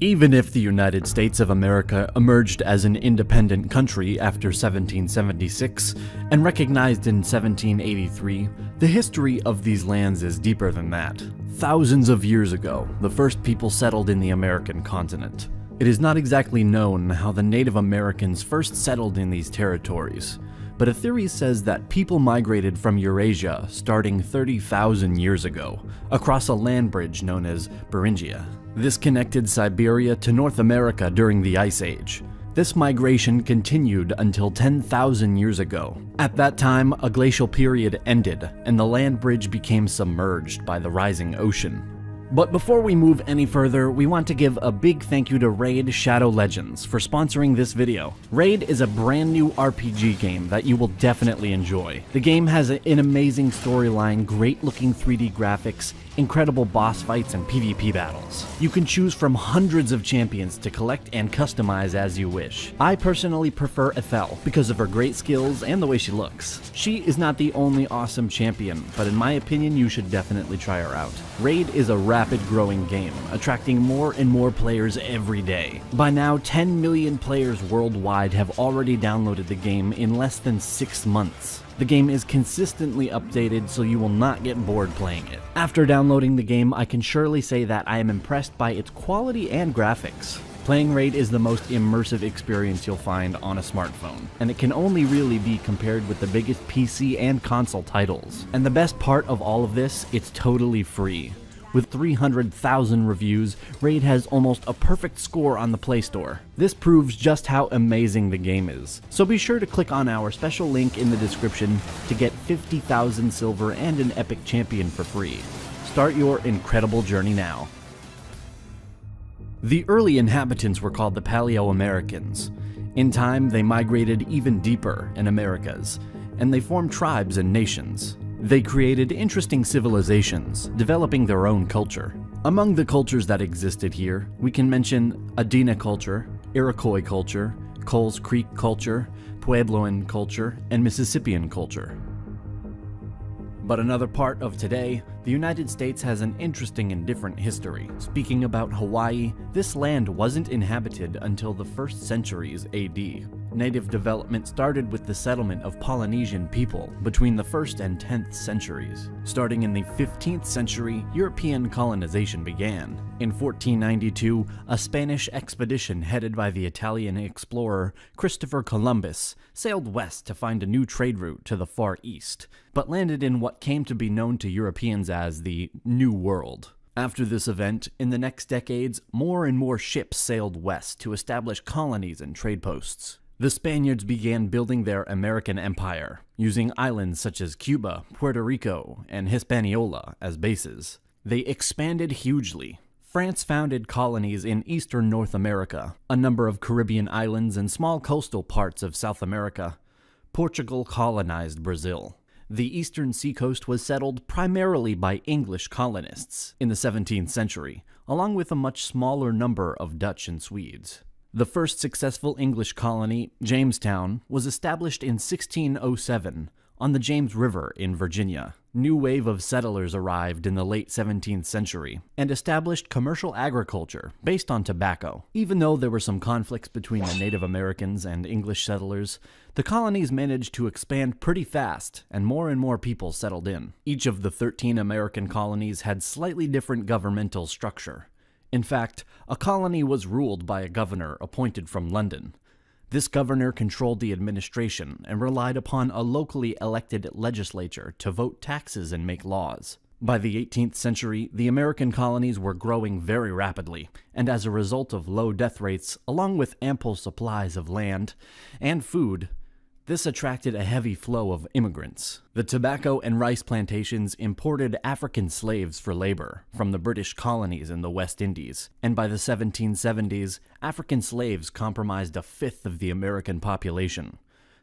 Even if the United States of America emerged as an independent country after 1776 and recognized in 1783, the history of these lands is deeper than that. Thousands of years ago, the first people settled in the American continent. It is not exactly known how the Native Americans first settled in these territories, but a theory says that people migrated from Eurasia starting 30,000 years ago, across a land bridge known as Beringia. This connected Siberia to North America during the Ice Age. This migration continued until 10,000 years ago. At that time, a glacial period ended, and the land bridge became submerged by the rising ocean. But before we move any further, we want to give a big thank you to Raid Shadow Legends for sponsoring this video. Raid is a brand new RPG game that you will definitely enjoy. The game has an amazing storyline, great looking 3D graphics, incredible boss fights, and PvP battles. You can choose from hundreds of champions to collect and customize as you wish. I personally prefer Ethel because of her great skills and the way she looks. She is not the only awesome champion, but in my opinion you should definitely try her out. Raid is a rapid growing game, attracting more and more players every day. By now, 10 million players worldwide have already downloaded the game in less than 6 months. The game is consistently updated, so you will not get bored playing it. After downloading the game, I can surely say that I am impressed by its quality and graphics. Playing Raid is the most immersive experience you'll find on a smartphone, and it can only really be compared with the biggest PC and console titles. And the best part of all of this, it's totally free. With 300,000 reviews, Raid has almost a perfect score on the Play Store. This proves just how amazing the game is. So be sure to click on our special link in the description to get 50,000 silver and an epic champion for free. Start your incredible journey now. The early inhabitants were called the Paleo-Americans. In time, they migrated even deeper in Americas, and they formed tribes and nations. They created interesting civilizations, developing their own culture. Among the cultures that existed here, we can mention Adena culture, Iroquois culture, Coles Creek culture, Puebloan culture, and Mississippian culture. But another part of today, the United States has an interesting and different history. Speaking about Hawaii, this land wasn't inhabited until the 1st centuries AD. Native development started with the settlement of Polynesian people between the 1st and 10th centuries. Starting in the 15th century, European colonization began. In 1492, a Spanish expedition headed by the Italian explorer Christopher Columbus sailed west to find a new trade route to the Far East, but landed in what came to be known to Europeans as the New World. After this event, in the next decades, more and more ships sailed west to establish colonies and trade posts. The Spaniards began building their American empire, using islands such as Cuba, Puerto Rico, and Hispaniola as bases. They expanded hugely. France founded colonies in eastern North America, a number of Caribbean islands, and small coastal parts of South America. Portugal colonized Brazil. The eastern seacoast was settled primarily by English colonists in the 17th century, along with a much smaller number of Dutch and Swedes. The first successful English colony, Jamestown, was established in 1607 on the James River in Virginia. New wave of settlers arrived in the late 17th century and established commercial agriculture based on tobacco. Even though there were some conflicts between the Native Americans and English settlers, the colonies managed to expand pretty fast and more people settled in. Each of the 13 American colonies had slightly different governmental structure. In fact, a colony was ruled by a governor appointed from London. This governor controlled the administration and relied upon a locally elected legislature to vote taxes and make laws. By the 18th century, the American colonies were growing very rapidly, and as a result of low death rates, along with ample supplies of land and food, this attracted a heavy flow of immigrants. The tobacco and rice plantations imported African slaves for labor from the British colonies in the West Indies, and by the 1770s, African slaves comprised a fifth of the American population.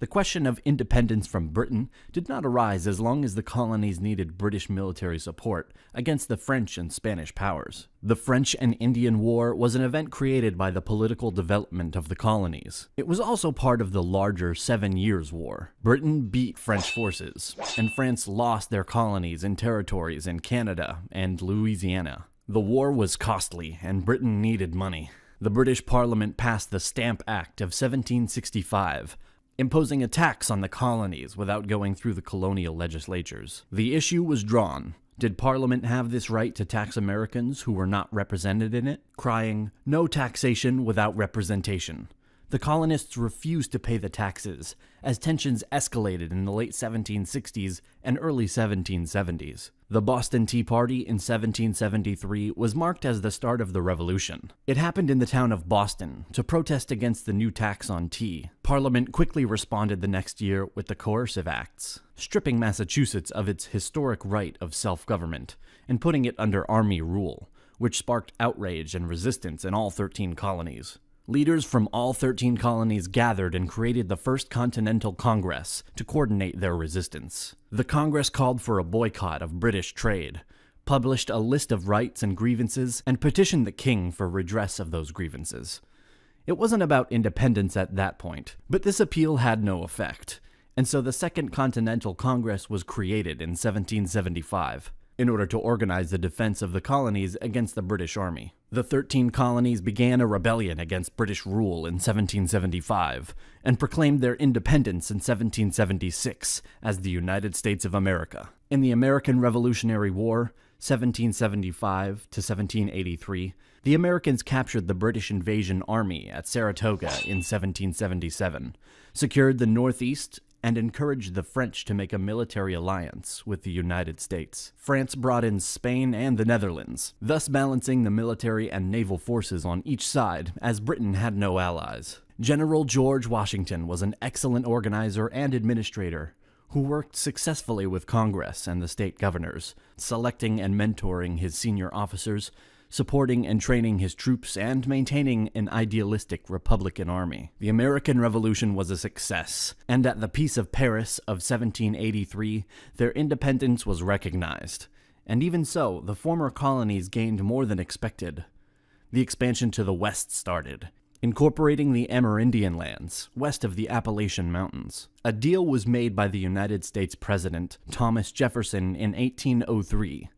The question of independence from Britain did not arise as long as the colonies needed British military support against the French and Spanish powers. The French and Indian War was an event created by the political development of the colonies. It was also part of the larger 7 Years' War. Britain beat French forces, and France lost their colonies and territories in Canada and Louisiana. The war was costly, and Britain needed money. The British Parliament passed the Stamp Act of 1765, imposing a tax on the colonies without going through the colonial legislatures. The issue was drawn. Did Parliament have this right to tax Americans who were not represented in it? Crying, "No taxation without representation." The colonists refused to pay the taxes, as tensions escalated in the late 1760s and early 1770s. The Boston Tea Party in 1773 was marked as the start of the Revolution. It happened in the town of Boston to protest against the new tax on tea. Parliament quickly responded the next year with the Coercive Acts, stripping Massachusetts of its historic right of self-government and putting it under army rule, which sparked outrage and resistance in all 13 colonies. Leaders from all 13 colonies gathered and created the First Continental Congress to coordinate their resistance. The Congress called for a boycott of British trade, published a list of rights and grievances, and petitioned the king for redress of those grievances. It wasn't about independence at that point, but this appeal had no effect, and so the Second Continental Congress was created in 1775. In order to organize the defense of the colonies against the British Army. The 13 colonies began a rebellion against British rule in 1775, and proclaimed their independence in 1776 as the United States of America. In the American Revolutionary War, 1775 to 1783, the Americans captured the British invasion army at Saratoga in 1777, secured the Northeast, and encouraged the French to make a military alliance with the United States. France brought in Spain and the Netherlands, thus balancing the military and naval forces on each side, as Britain had no allies. General George Washington was an excellent organizer and administrator, who worked successfully with Congress and the state governors, selecting and mentoring his senior officers, supporting and training his troops, and maintaining an idealistic Republican army. The American Revolution was a success, and at the Peace of Paris of 1783, their independence was recognized. And even so, the former colonies gained more than expected. The expansion to the west started, incorporating the Amerindian lands, west of the Appalachian Mountains. A deal was made by the United States President Thomas Jefferson in 1803.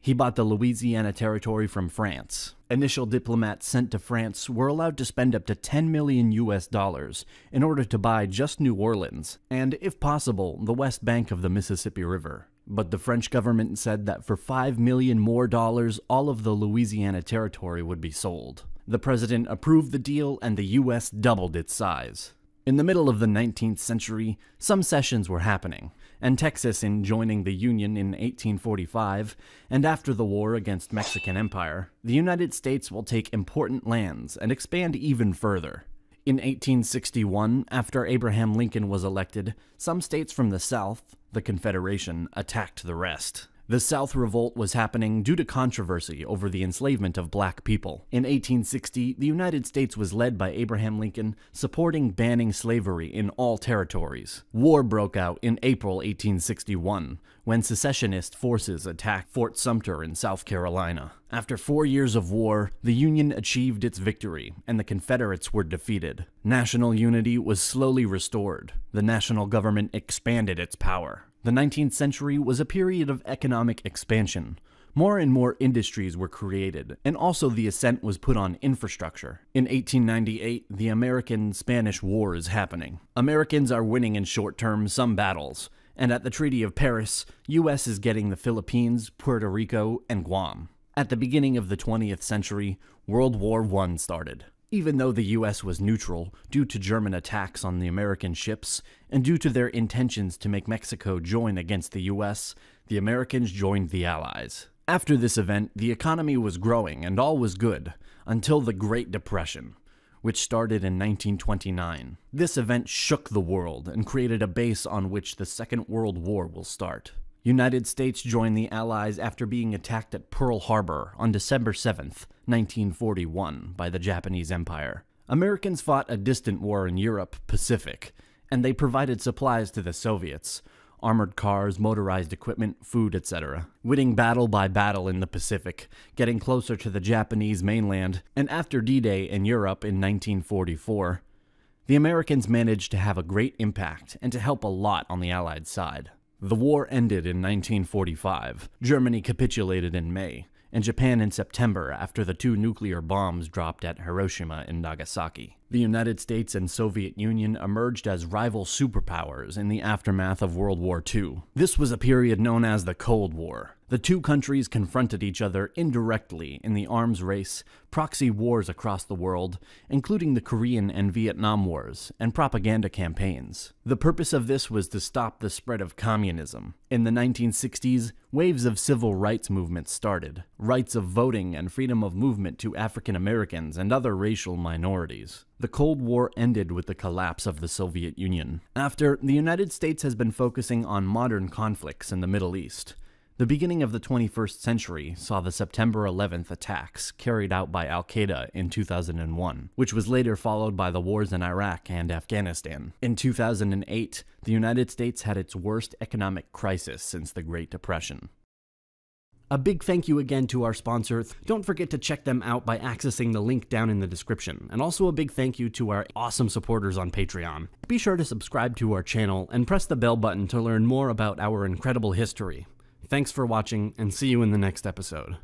He bought the Louisiana Territory from France. Initial diplomats sent to France were allowed to spend up to $10 million in order to buy just New Orleans, and, if possible, the west bank of the Mississippi River. But the French government said that for $5 million more, all of the Louisiana Territory would be sold. The president approved the deal, and the U.S. doubled its size. In the middle of the 19th century, some cessions were happening, and Texas in joining the Union in 1845, and after the war against Mexican Empire, the United States will take important lands and expand even further. In 1861, after Abraham Lincoln was elected, some states from the South, the Confederation, attacked the rest. The South Revolt was happening due to controversy over the enslavement of black people. In 1860, the United States was led by Abraham Lincoln, supporting banning slavery in all territories. War broke out in April 1861, when secessionist forces attacked Fort Sumter in South Carolina. After 4 years of war, the Union achieved its victory, and the Confederates were defeated. National unity was slowly restored. The national government expanded its power. The 19th century was a period of economic expansion. More and more industries were created, and also the accent was put on infrastructure. In 1898, the American-Spanish War is happening. Americans are winning in short term some battles, and at the Treaty of Paris, U.S. is getting the Philippines, Puerto Rico, and Guam. At the beginning of the 20th century, World War I started. Even though the U.S. was neutral due to German attacks on the American ships, and due to their intentions to make Mexico join against the U.S., the Americans joined the Allies. After this event, the economy was growing and all was good, until the Great Depression, which started in 1929. This event shook the world and created a base on which the Second World War will start. United States joined the Allies after being attacked at Pearl Harbor on December 7th, 1941, by the Japanese Empire. Americans fought a distant war in Europe, Pacific, and they provided supplies to the Soviets, armored cars, motorized equipment, food, etc. Winning battle by battle in the Pacific, getting closer to the Japanese mainland, and after D-Day in Europe in 1944, the Americans managed to have a great impact and to help a lot on the Allied side. The war ended in 1945. Germany capitulated in May, and Japan in September after the 2 nuclear bombs dropped at Hiroshima and Nagasaki. The United States and Soviet Union emerged as rival superpowers in the aftermath of World War II. This was a period known as the Cold War. The two countries confronted each other indirectly in the arms race, proxy wars across the world, including the Korean and Vietnam Wars, and propaganda campaigns. The purpose of this was to stop the spread of communism. In the 1960s, waves of civil rights movements started, rights of voting and freedom of movement to African Americans and other racial minorities. The Cold War ended with the collapse of the Soviet Union. After, the United States has been focusing on modern conflicts in the Middle East. The beginning of the 21st century saw the September 11th attacks carried out by Al-Qaeda in 2001, which was later followed by the wars in Iraq and Afghanistan. In 2008, the United States had its worst economic crisis since the Great Depression. A big thank you again to our sponsor. Don't forget to check them out by accessing the link down in the description. And also a big thank you to our awesome supporters on Patreon. Be sure to subscribe to our channel and press the bell button to learn more about our incredible history. Thanks for watching, and see you in the next episode.